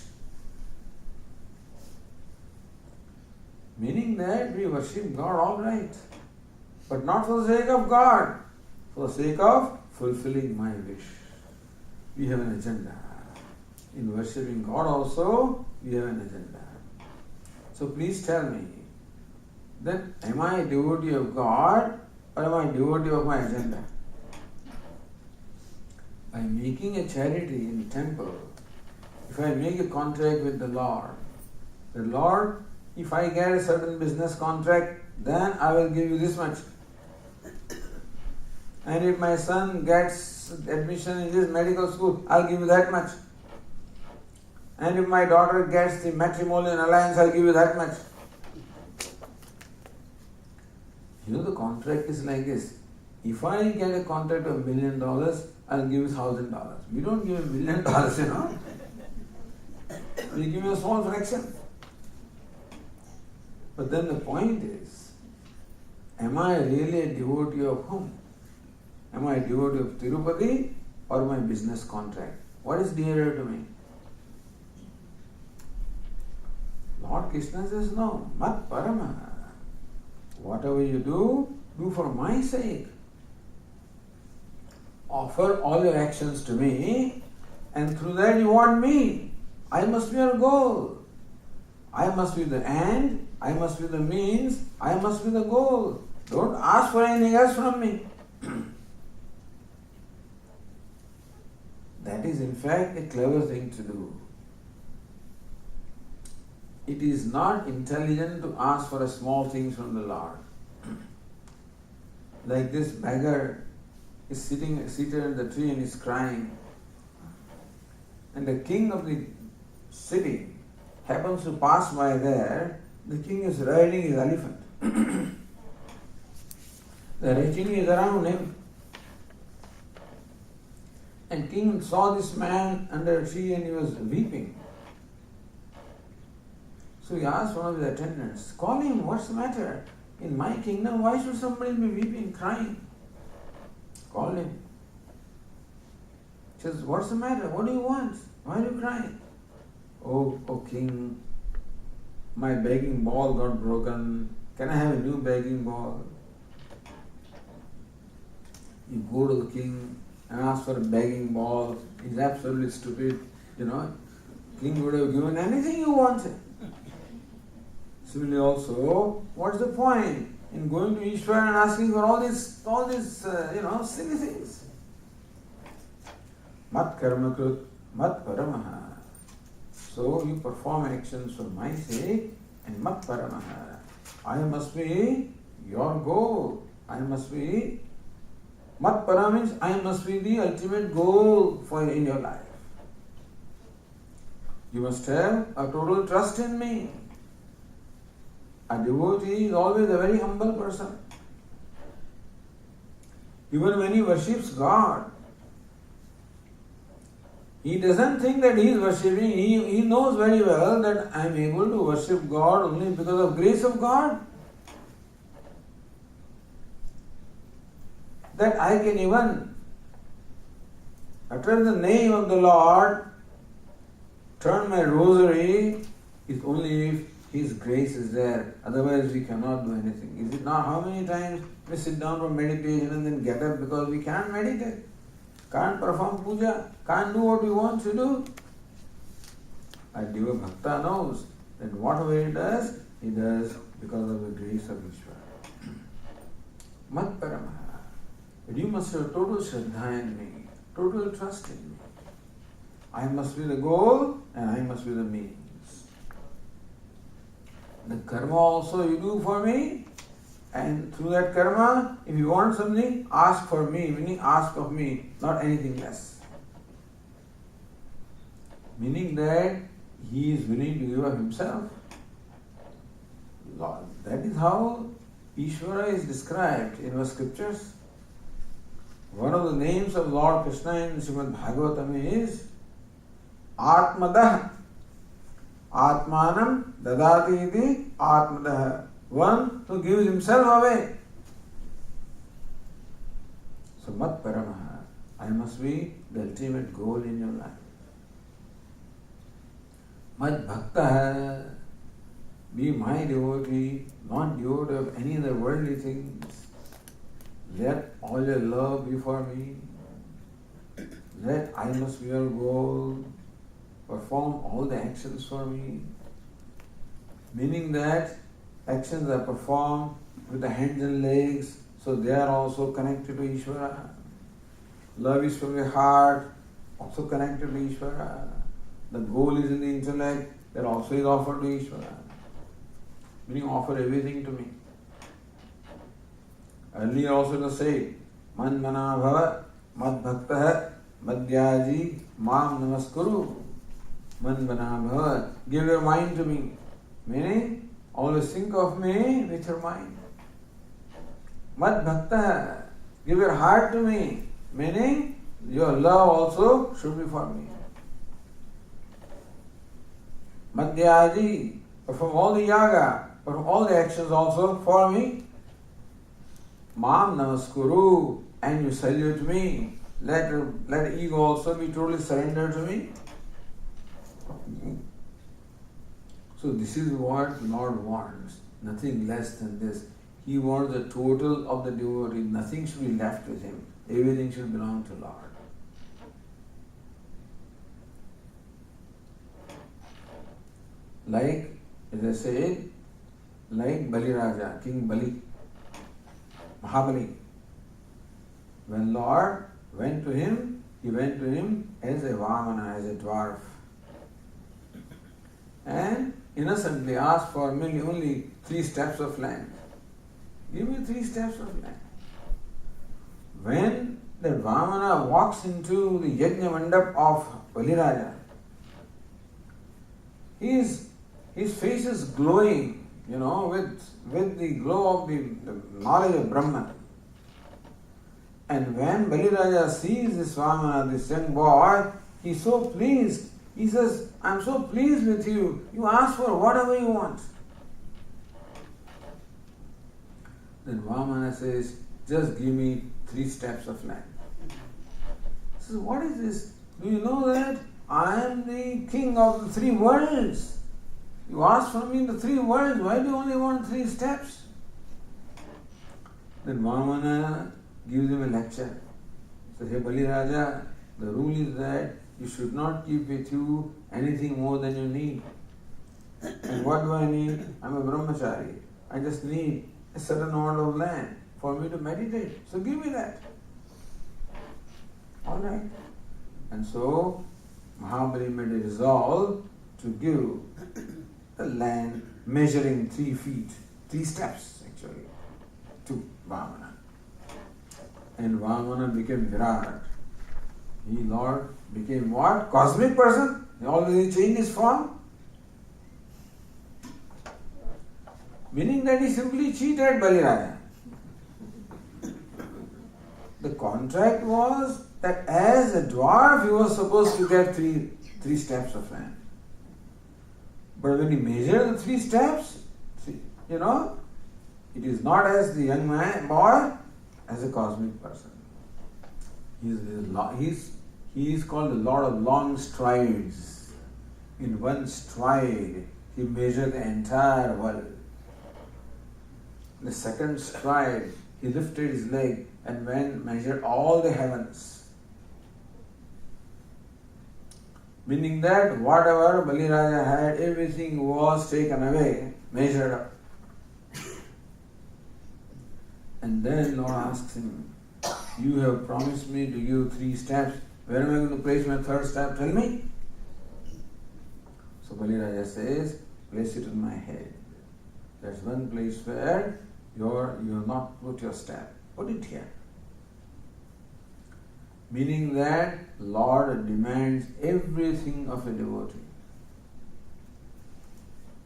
Meaning that we worship God all right, but not for the sake of God, for the sake of fulfilling my wish. We have an agenda. In worshipping God also, we have an agenda. So please tell me, that am I a devotee of God or am I a devotee of my agenda? By making a charity in the temple, if I make a contract with the Lord, if I get a certain business contract, then I will give you this much. And if my son gets admission in this medical school, I'll give you that much. And if my daughter gets the matrimonial alliance, I'll give you that much. The contract is like this. If I get a contract of $1 million, I'll give you $1,000. We don't give $1 million, We give you a small fraction. But then the point is, am I really a devotee of whom? Am I a devotee of Tirupati or my business contract? What is dearer to me? Lord Krishna says, no, mat parama. Whatever you do for my sake. Offer all your actions to me, and through that you want me. I must be your goal. I must be the end, I must be the means, I must be the goal. Don't ask for anything else from me. That is in fact a clever thing to do. It is not intelligent to ask for a small thing from the Lord. Like this beggar is seated in the tree and is crying. And the king of the city happens to pass by there. The king is riding his elephant. The Rajini is around him. And king saw this man under a tree and he was weeping. So he asked one of his attendants, call him, what's the matter? In my kingdom, why should somebody be weeping, crying? Call him. He says, what's the matter? What do you want? Why are you crying? Oh king, my begging ball got broken. Can I have a new begging ball? You go to the king and ask for a begging ball. He's absolutely stupid. King would have given anything you wanted. Similarly also, what's the point in going to Ishvara and asking for all these silly things? Mat karma krut, mat paramaha. So you perform actions for my sake and mat paramaha. I must be your goal. I must be, mat para means I must be the ultimate goal in your life. You must have a total trust in me. A devotee is always a very humble person. Even when he worships God, he doesn't think that he is worshipping. He knows very well that I am able to worship God only because of grace of God. That I can even utter the name of the Lord, turn my rosary, is only if His grace is there. Otherwise we cannot do anything. Is it not? How many times we sit down for meditation and then get up because we can't meditate, can't perform puja, can't do what we want to do? A Diva Bhakta knows that whatever he does because of the grace of Ishvara. Mat paramaha. But you must have total shraddha in me, total trust in me. I must be the goal and I must be the means. The karma also you do for me, and through that karma, if you want something, ask for me, meaning ask of me, not anything less. Meaning that he is willing to give of himself. That is how Ishvara is described in our scriptures. One of the names of Lord Krishna in Srimad Bhagavatam is Atmadah. Atmanam dadati iti atmadah. One who gives himself away. So mat paramaha. I must be the ultimate goal in your life. Mad Bhakta, be my devotee, not devotee of any other worldly things. Let all your love be for me. Let I must be your goal. Perform all the actions for me. Meaning that actions are performed with the hands and legs, so they are also connected to Ishvara. Love is from the heart, also connected to Ishvara. The goal is in the intellect, that also is offered to Ishvara. Meaning offer everything to me. Earlier also it was said, Man mana bhava, mad bhaktaha, madhyaji, mam namaskuru. Man mana bhava, give your mind to me. Meaning, always think of me with your mind. Mad bhaktaha, give your heart to me. Meaning, your love also should be for me. Madhyaji, perform all the yaga, perform all the actions also for me. Mam namaskuru, and you salute me. Let ego also be totally surrendered to me. So this is what Lord wants, nothing less than this. He wants the total of the devotee, nothing should be left with him. Everything should belong to Lord. Like, as I said, like Bali Raja, King Bali, Mahabali. When Lord went to him, he went to him as a Vamana, as a dwarf. And innocently asked for merely only 3 steps of land. Give me 3 steps of land. When the Vamana walks into the Yajna Mandap of Bali Raja, his face is glowing, with the glow of the knowledge of Brahman. And when Bali Raja sees this Vamana, this young boy, he's so pleased. He says, I'm so pleased with you. You ask for whatever you want. Then Vamana says, just give me 3 steps of land. He says, what is this? Do you know that I am the king of the 3 worlds? You ask for me the 3 worlds. Why do you only want 3 steps? Then Vamana gives him a lecture. He says, hey Bali Raja, the rule is that you should not keep with you anything more than you need. And what do I need? I'm a brahmachari. I just need a certain amount of land for me to meditate. So give me that. Alright. And so Mahabali made a resolve to give the land measuring 3 feet, 3 steps actually, to Vamana. And Vamana became Virat. He, Lord, became what? Cosmic person. He always changed his form. Meaning that he simply cheated Bali Raja. The contract was that as a dwarf he was supposed to get three steps of land. But when he measured the 3 steps, it is not as the young boy, as a cosmic person. He is called the Lord of long strides. In one stride, he measured the entire world. In the second stride, he lifted his leg and measured all the heavens. Meaning that whatever Bali Raja had, everything was taken away, measured up. And then Lord asks him, you have promised me to give 3 steps. Where am I going to place my 3rd step? Tell me. So Bali Raja says, place it on my head. That's one place where you have not put your step. Put it here. Meaning that Lord demands everything of a devotee.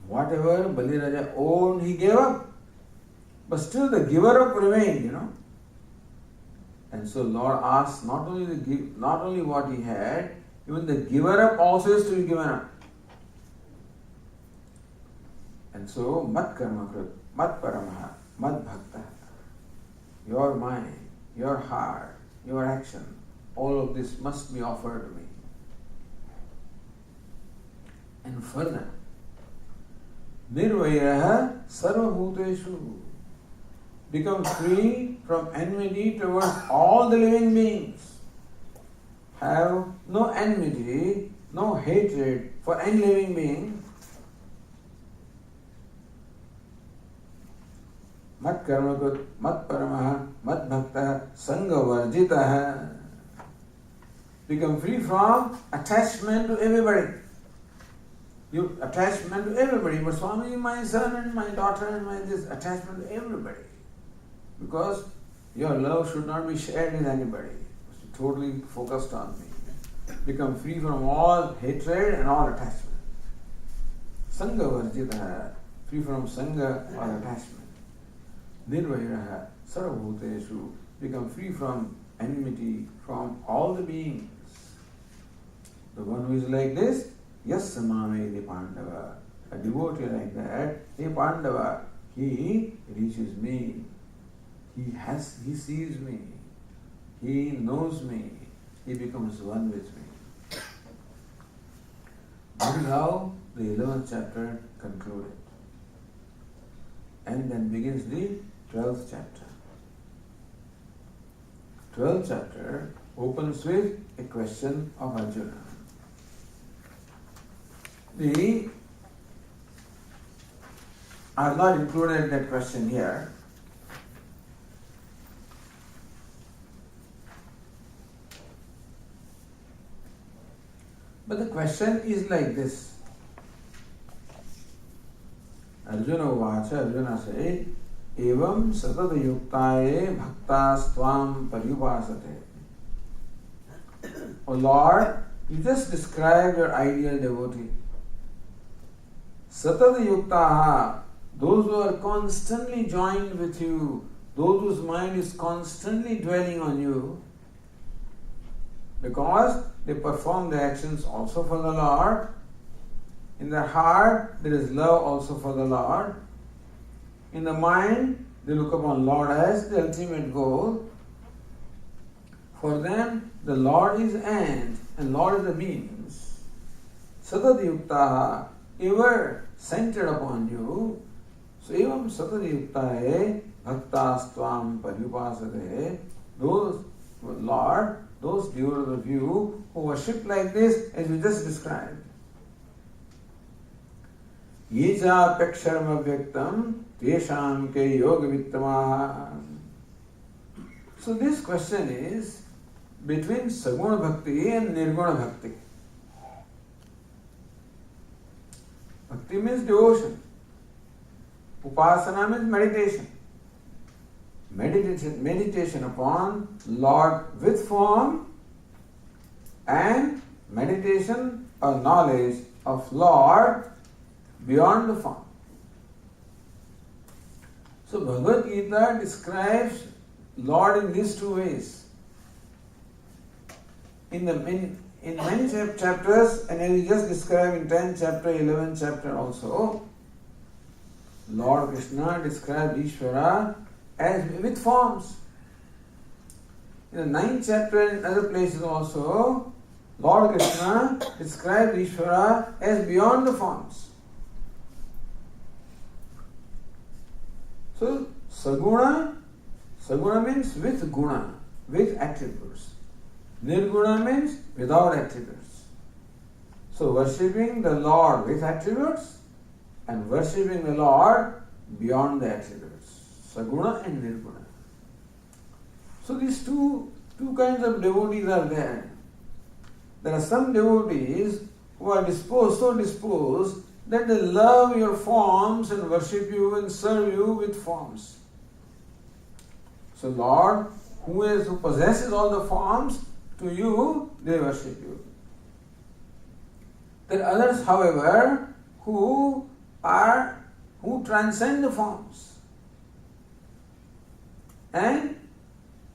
Whatever Bali Raja owned, he gave up. But still the giver up remained, And so Lord asks not only what he had, even the giver up also is to be given up. And so mat karma krit, mat paramaha, mat bhakta. Your mind, your heart, your action, all of this must be offered to me. And further, Nirvairaha sarvabhuteshu. Become free from enmity towards all the living beings. Have no enmity, no hatred for any living being. Mat karmakut, mat paramaha, mat bhakta, sangha varjitaha. Become free from attachment to everybody. You attachment to everybody, but Swami, my son and my daughter and my this attachment to everybody. Because your love should not be shared with anybody. It's totally focused on me. Become free from all hatred and all attachment. Sangha varjitaha, free from sangha or attachment. Nirvairaha sarvabhuteshu, become free from enmity from all the beings. The one who is like this, yes samamedi Pandava, a devotee like that, hey Pandava, he reaches me. He sees me. He knows me. He becomes one with me. That is how the 11th chapter concluded. And then begins the 12th chapter. 12th chapter opens with a question of Arjuna. I have not included that question here. But the question is like this. Arjuna Uvacha, Arjuna said, Evam satada yuktaye bhaktas tvam paryupasate. O Lord, you just described your ideal devotee. Satada yuktaha, those who are constantly joined with you, those whose mind is constantly dwelling on you, because they perform the actions also for the Lord. In their heart, there is love also for the Lord. In the mind, they look upon Lord as the ultimate goal. For them, the Lord is end and Lord is the means. Satadhyuktaha, ever centered upon you. So, evam satadhyuktahe bhaktastvam paryupasate. Those, Lord, those devotees of you who worship like this, as you just described. Ye cha peksharma vyaktam tesham ke yoga vittamaha. So this question is between Saguna Bhakti and Nirguna Bhakti. Bhakti means devotion. Upasana means meditation. Meditation upon Lord with form and meditation or knowledge of Lord beyond the form. So Bhagavad Gita describes Lord in these two ways. In many chapters, and as we just described in 10th chapter, 11th chapter also, Lord Krishna described Ishvara as with forms. In the 9th chapter and other places also, Lord Krishna described Ishvara as beyond the forms. So, Saguna means with guna, with attributes. Nirguna means without attributes. So, worshipping the Lord with attributes and worshipping the Lord beyond the attributes. Saguna and Nirguna. So these two kinds of devotees are there. There are some devotees who are so disposed that they love your forms and worship you and serve you with forms. So Lord, who possesses all the forms, to you they worship you. There are others, however, who transcend the forms. And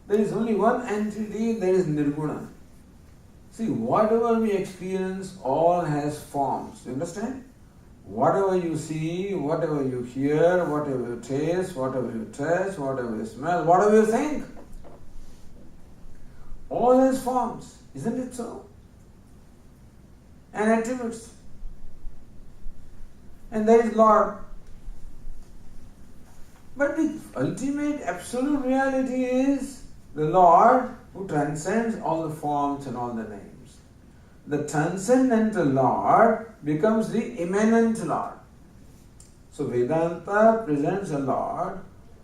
there is only one entity, there is Nirguna. See, whatever we experience, all has forms. You understand? Whatever you see, whatever you hear, whatever you taste, whatever you touch, whatever you smell, whatever you think, All has forms, isn't it so? And attributes. And there is Lord. But the ultimate absolute reality is the Lord who transcends all the forms and all the names. The transcendental Lord becomes the immanent Lord. So Vedanta presents a Lord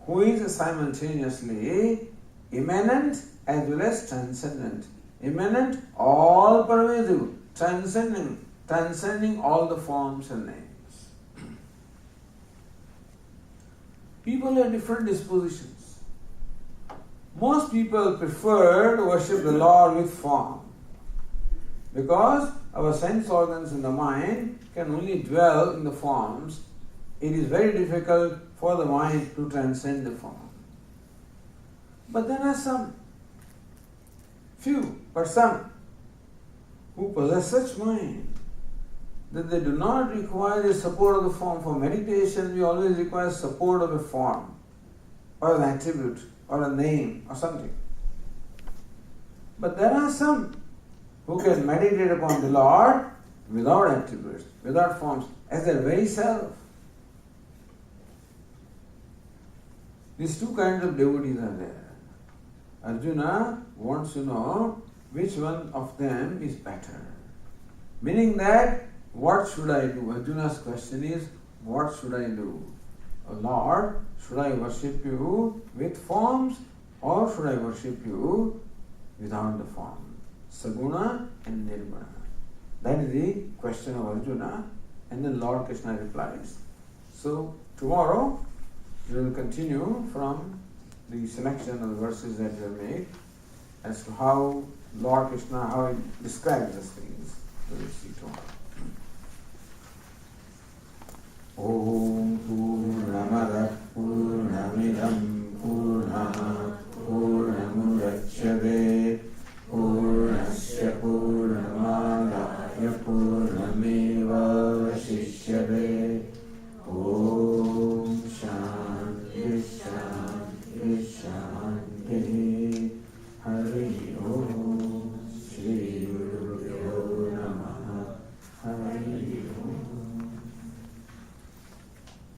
who is simultaneously immanent as well as transcendent. Immanent, all pervasive, transcending all the forms and names. People have different dispositions. Most people prefer to worship the Lord with form because our sense organs in the mind can only dwell in the forms. It is very difficult for the mind to transcend the form. But there are some, few, but some, who possess such mind that they do not require the support of the form. For meditation, we always require support of a form, or an attribute, or a name, or something. But there are some who can meditate upon the Lord without attributes, without forms, as their very self. These two kinds of devotees are there. Arjuna wants to know which one of them is better. Meaning that, what should I do? Arjuna's question is, what should I do? Oh Lord, should I worship you with forms or should I worship you without the form? Saguna and Nirguna. That is the question of Arjuna, and then Lord Krishna replies. So tomorrow we will continue from the selection of the verses that we have made as to how Lord Krishna, how he describes these things. We will see tomorrow.